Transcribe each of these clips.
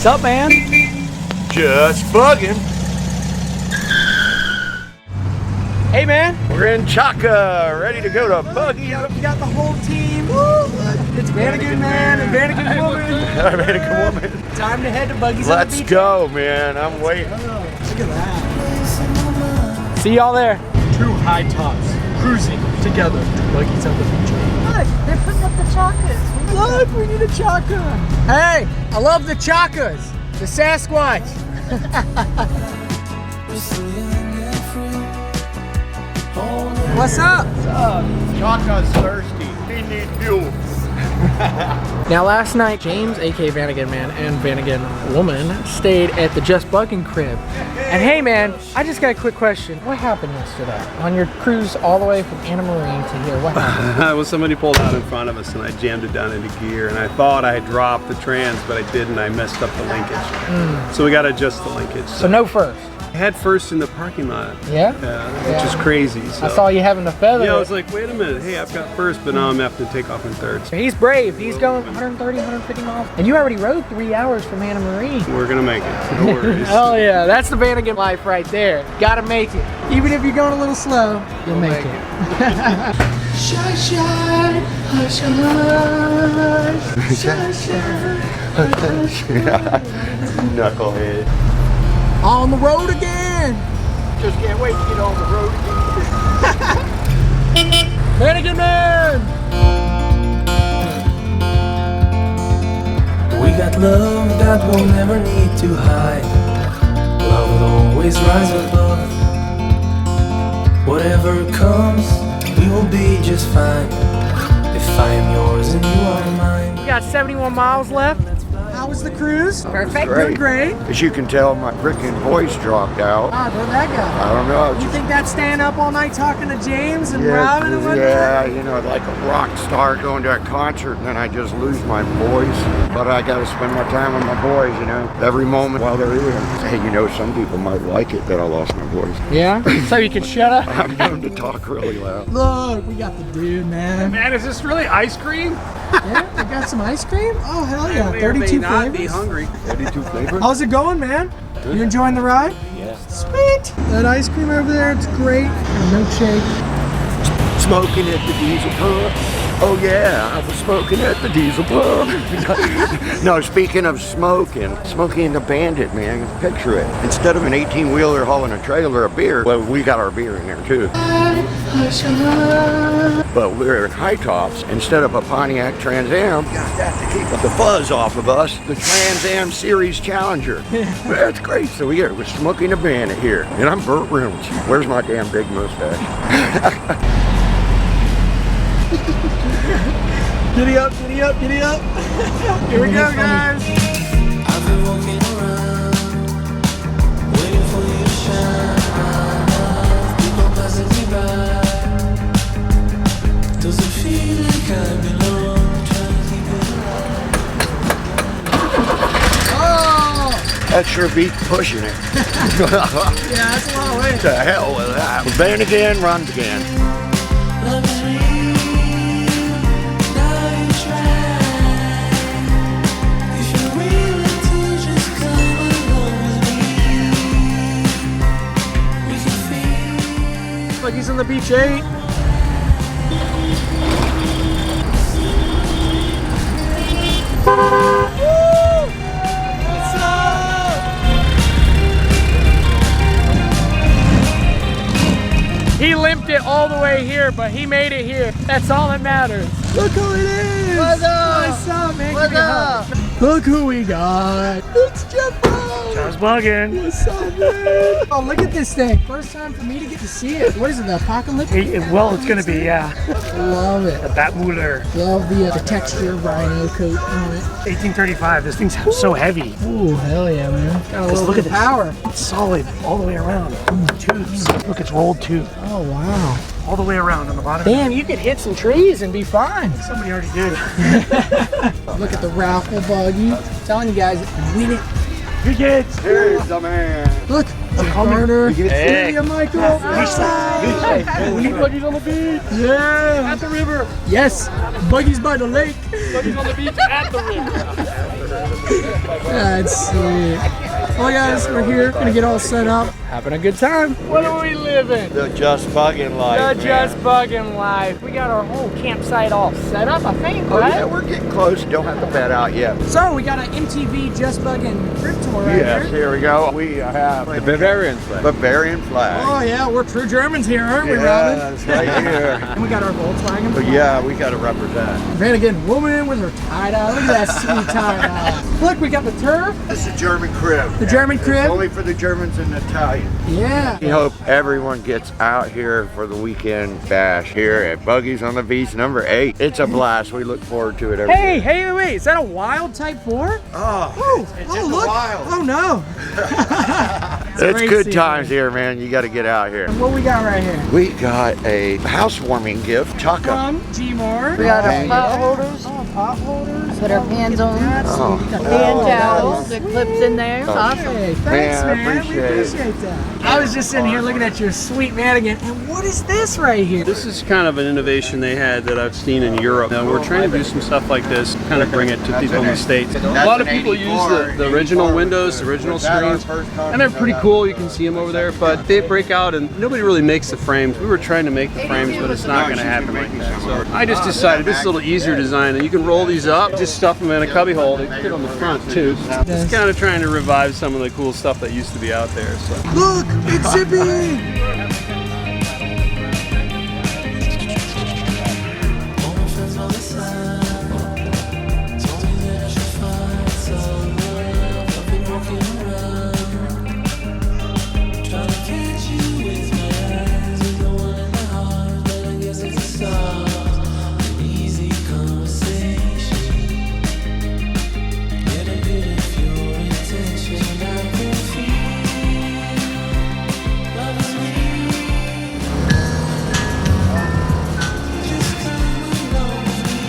What's up, man? Just bugging. Hey, man. We're in Chaka, ready to go to Buggies. We got the whole team. Woo! It's Vanagon Man and Vanagon Woman. Vanagon Woman. Time to head to Buggies. Let's go, man. I'm waiting. Look at that. See y'all there. Two high tops cruising together to Buggies on the beach. Look, they're putting up the chakas. Look, we need a chaka. Hey, I love the chakas. The Sasquatch. What's up? What's up? Chaka's thirsty. He needs fuel. Now last night, James, aka Vanagon Man and Vanagon Woman, stayed at the Just Buggin crib. And hey man, I just got a quick question. What happened yesterday on your cruise all the way from Anna Marie to here? What happened? Well, somebody pulled out in front of us and I jammed it down into gear, and I thought I had dropped the trans, but I didn't. I messed up the linkage. So we got to adjust the linkage. So no first. I had first in the parking lot. Yeah? Which is crazy. So. I saw you having a feather. Yeah, I was like, wait a minute. Hey, I've got first, but now I'm having to take off in third. He's brave. He's going 130, 150 miles. And you already rode 3 hours from Anna Marie. We're going to make it. No worries. Oh yeah, that's the Vanagon life right there. Gotta make it. Even if you're going a little slow, you'll make it. Shy, shy, hush, hush, shy, shy. Knucklehead. On the road again. Just can't wait to get on the road again. Vanagon Man! We got love that we'll never need to hide. Love will always rise above. Whatever comes, we will be just fine. If I am yours and you are mine. We got 71 miles left. How was the cruise? Perfect. Great. Doing great. As you can tell, my freaking voice dropped out. Ah, where'd that go? I don't know. You think that staying up all night talking to James and Robin and whatnot? Yeah, you know, like a rock star going to a concert and then I just lose my voice. But I got to spend my time with my boys, you know, every moment while they're here. Hey, you know, some people might like it that I lost my voice. Yeah? So you can shut up? I'm known to talk really loud. Look, we got the dude, man. Man, is this really ice cream? Yeah, we got some ice cream? Oh, hell yeah. 32 flavors. Be hungry. 32 flavors? How's it going, man? You enjoying the ride? Yeah. Sweet. That ice cream over there, it's great. A milkshake. Smoking at the diesel pump. Oh yeah, I was smoking at the diesel pump. No, speaking of smoking the Bandit, man, picture it. Instead of an 18-wheeler hauling a trailer of beer, well, we got our beer in there too. But we're in Hightop's. Instead of a Pontiac Trans Am, got that to keep the fuzz off of us, the Trans Am Series Challenger. That's great. So we're smoking a Bandit here. And I'm Burt Reynolds. Where's my damn big mustache? Giddy up, giddy up, giddy up. Here we go, guys. I've been walking around, waiting for you to shine. People passing me by. Does it feel like I belong? Trying to keep it alive. Oh! That sure beats pushing it. Yeah, that's a long way. To hell with that. Vanagon runs again. Love is real. Now you try. If you're willing to just come along with me, we can feel. Like he's on the beach 8. What's up? He limped it all the way here, but he made it here. That's all that matters. Look who it is. What's up? What's up, man? What's up? Look who we got. It's Just Buggin. What's up, man? Oh, look at this thing. First time for me to get to see it. What is it, the Apocalypse? Well, it's going to be, yeah. Love it. The Batmuller. Love the texture rhino coat on it. 1835. This thing's so heavy. Ooh, hell yeah, man. Got a little Look bit at of power. It's solid all the way around. Tubes. Look, it's rolled tube. Oh, wow. All the way around on the bottom. Damn, you could hit some trees and be fine. Somebody already did. Look at the raffle buggy. I'm telling you guys, win it. Good kids. Here's the man. Look, Garner. Hey. Hey, Michael. We need buggies on the beach. Yeah. At the river. Yes. Buggies by the lake. Buggies on the beach at the river. That's sweet. Well, guys, we're here. Gonna get all set up. Having a good time. What are we living? The Just Buggin life. The Just Buggin life. We got our whole campsite all set up, I think, Oh right? yeah, we're getting close. Don't have to bed out yet. So we got an MTV Just Buggin trip tour right Yes, here. here we go. We have The Bavarian flag. Bavarian flag. Oh yeah, we're true Germans here, aren't we, Yeah, Robin? it's right here. And we got our Volkswagen. But yeah, we got to represent. Vanagon woman with her tie-dye. Look at that sweet tie-dye. Look, we got the turf. This is a German crib. The German It's crib? only for the Germans and Italians. Yeah. We hope everyone gets out here for the weekend bash here at Buggies on the Beach number 8. It's a blast. We look forward to it every Hey, year. hey, wait, is that a wild Type 4? Oh, Oh, look. wild. Oh no. It's great good seeing times here, man. You got to get out here. What we got right here? We got a housewarming gift, Chaka. From G-More. We got our Thank pot you. holders. Oh, pot holders. Put our pans on. Oh. We got Hand that. towels. The clips in there. It's awesome. Hey, thanks, Man, I man. appreciate We it. appreciate that. I was just sitting here looking at your sweet Vanagon, and what is this right here? This is kind of an innovation they had that I've seen in Europe. Now, we're trying to do some stuff like this, kind of bring it to people in the States. A lot of people use the original windows, the original screens, and they're pretty cool. You can see them over there, but they break out and nobody really makes the frames. We were trying to make the frames, but it's not going to happen like that. So I just decided this is a little easier design, and you can roll these up, just stuff them in a cubby hole. They fit on the front too. Just kind of trying to revive some of the cool stuff that used to be out there. So. Look, it's Zippy. All my friends on the side told me that I should find some love. I've been walking around, trying to catch you with my eyes. With no one in my heart, but I guess it's a start. An easy conversation. Get a bit of your attention. I can feel love is real. Just come along with me.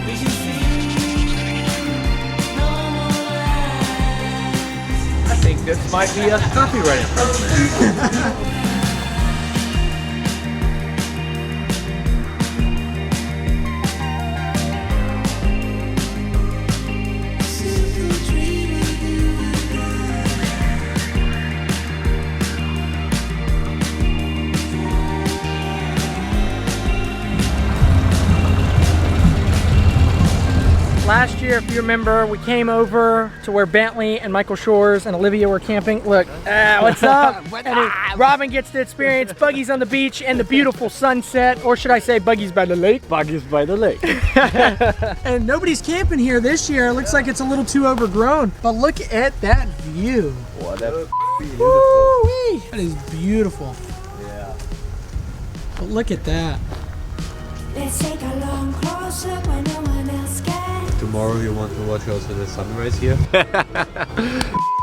We can feel no more lies. I think this might be a copyright infringement. Simple dream of you Last year, if you remember, we came over to where Bentley and Michael Shores and Olivia were camping. Look, what's up? And Robin gets to experience Buggies on the beach and the beautiful sunset, or should I say Buggies by the lake? Buggies by the lake. And nobody's camping here this year. It looks like it's a little too overgrown. But look at that view. Boy, that's Woo-wee. That is beautiful. yeah. But look at that. Let's take a long close look when no one else can. Tomorrow you want to watch also the sunrise here?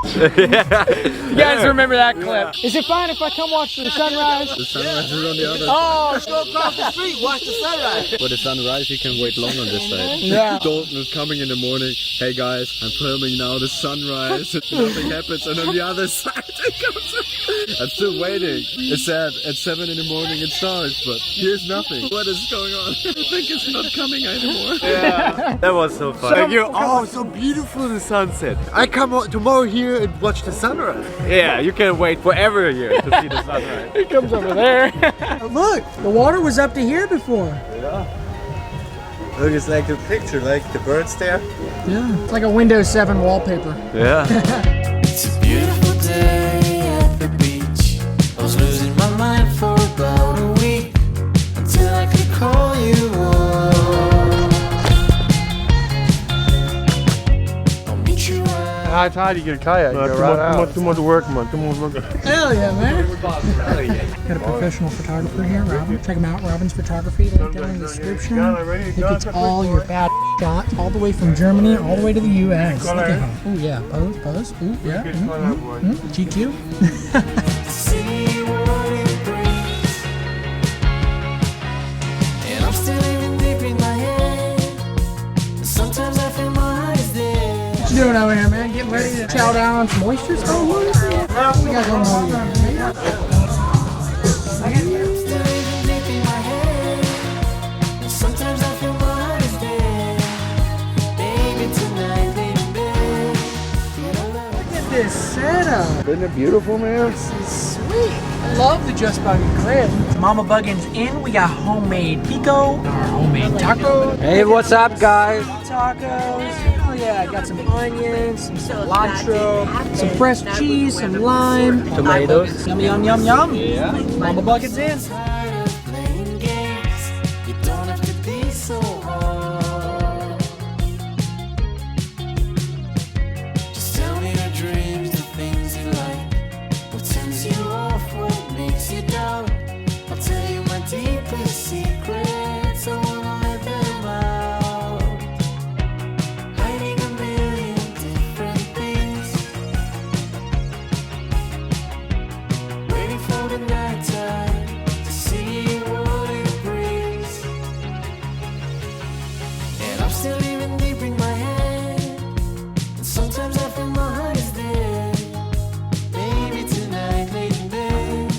You guys remember that clip? Is it fine if I come watch the sunrise? The sunrise is on the other Oh, side. For the sunrise you can wait long on this side. Yeah. Dalton is coming in the morning. Hey guys, I'm filming now the sunrise. Nothing happens, and on the other side it comes. I'm still waiting. It said at 7 in the morning it starts, but here's nothing. What is going on? I think it's not coming anymore. Yeah, that was so fun. Like oh, so beautiful the sunset. I come tomorrow here and watch the sunrise. Yeah, you can wait forever here to see the sunrise. it comes over there. Look, the water was up to here before. Look, it's like the picture, like the birds there. Yeah. It's like a Windows 7 wallpaper. Yeah. It's a beautiful day at the beach. I was losing my mind for about a week until I could call you up. I'll meet you at High tide, you get a kayak. You go right out. Too much work, man. Too much work. Hell yeah, man. Got a professional photographer here, Robin. Check him out, Robin's Photography, link down in the description. He gets all your bad shots all the way from Germany all the way to the US. Look at him. Oh yeah, pose. Ooh, yeah. GQ. see what it brings. And I'm still living deep in my head. Sometimes I feel my eyes there. doing over here, man? Getting ready to chow down on some oysters? Oh, what is it? We got one more here. Sometimes I feel my heart is dead. Baby, tonight, late in bed. Look at this setup. Isn't it beautiful, man? This is sweet. I love the Just Buggin crib. Mama Buggin's in. We got homemade pico, our homemade tacos. Hey, what's up, guys? Tacos. Oh yeah, I got some onions, some cilantro, some fresh cheese, some lime, tomatoes. Yum, yum, yum, yum. Yeah. Mama Buggin's in. Tired of playing games. You don't have to be so hard. Just tell me your dreams, the things you like. What turns you off, what makes you doubt. I'll tell you my deepest secrets. I wanna let them out. Hiding a million different things. Waiting for the night time to see what it brings. And I'm still even deep in my head. And sometimes I feel my heart is dead. Maybe tonight, late in bed.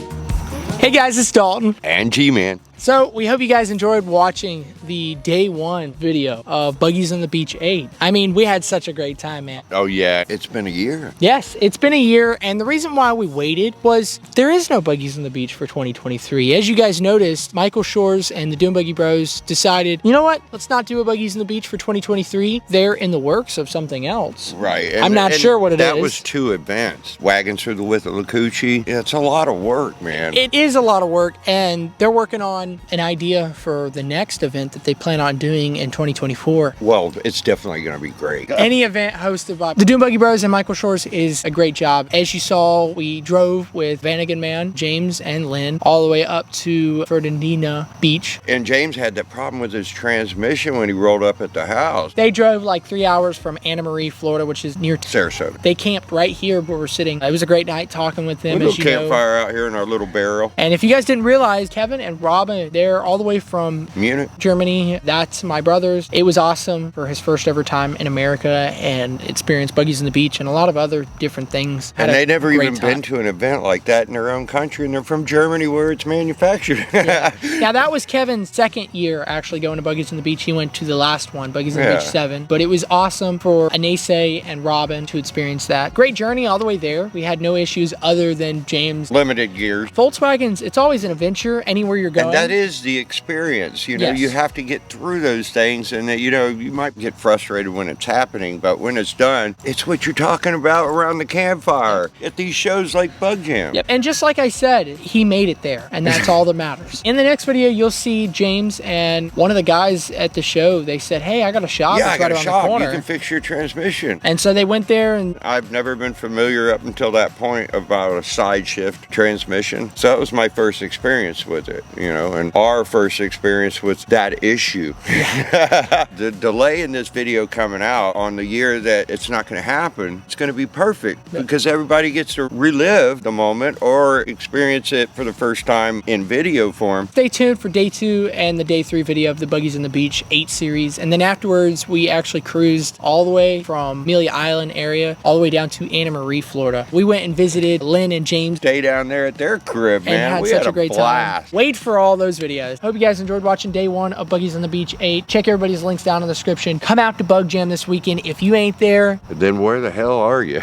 Hey guys, it's Dalton. And G-Man. So we hope you guys enjoyed watching the day one video of Buggies on the Beach 8. I mean, we had such a great time, man. Oh yeah, it's been a year. Yes, it's been a year, and the reason why we waited was there is no Buggies on the Beach for 2023. As you guys noticed, Michael Shores and the Dune Buggy Bros decided, you know what? Let's not do a Buggies on the Beach for 2023. They're in the works of something else. Right. I'm not sure what it is. That was 2 events. Wagons through the width of Lacucci. Yeah, it's a lot of work, man. It is a lot of work, and they're working on an idea for the next event that they plan on doing in 2024. Well, it's definitely going to be great. Any event hosted by the Dune Buggy Bros and Michael Shores is a great job. As you saw, we drove with VanagonMan, James, and Lynn all the way up to Fernandina Beach. And James had that problem with his transmission when he rolled up at the house. They drove like 3 hours from Anna Marie, Florida, which is near Sarasota. They camped right here where we're sitting. It was a great night talking with them. A little as you know. campfire out here in our little barrel. And if you guys didn't realize, Kevin and Robin, they're all the way from Munich. Germany. That's my brothers. It was awesome for his first ever time in America and experienced Buggies on the Beach and a lot of other different things. And they never even been to an event like that in their own country, and they're from Germany where it's manufactured. Yeah. Now that was Kevin's second year actually going to Buggies on the Beach. He went to the last one, Buggies on the Beach 7. But it was awesome for Anase and Robin to experience that. Great journey all the way there. We had no issues other than James. Limited gears. Volkswagens, it's always an adventure anywhere you're going. And that is the experience. You know, Yes. you have to get through those things, and you know, you might get frustrated when it's happening, but when it's done, it's what you're talking about around the campfire at these shows like Bug Jam. Yep, and just like I said, he made it there, and that's all that matters. In the next video, you'll see James and one of the guys at the show. They said, "Hey, I got a shop. Yeah, It's I got right a around shop. the corner." You can fix your transmission. And so they went there, and I've never been familiar up until that point about a side shift transmission. So that was my first experience with it, you know, and our first experience with that issue. The delay in this video coming out on the year that it's not going to happen, it's going to be perfect because everybody gets to relive the moment or experience it for the first time in video form. stay tuned for day 2 and the day 3 video of the Buggies on the Beach 8 series. And then afterwards, we actually cruised all the way from Amelia Island area all the way down to Anna Marie, Florida. We went and visited Lynn and James Stay down there at their crib, and man. had We such had a great blast. time. Wait for all those videos. Hope you guys enjoyed watching day 1 of Buggies on the Beach 8. Check everybody's links down in the description. Come out to Bug Jam this weekend. If you ain't there, Then where the hell are you?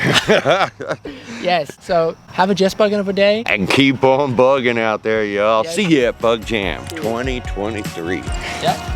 yes. So have a Just Buggin of a day. And keep on bugging out there, y'all. Yes. See you at Bug Jam 2023. Yep.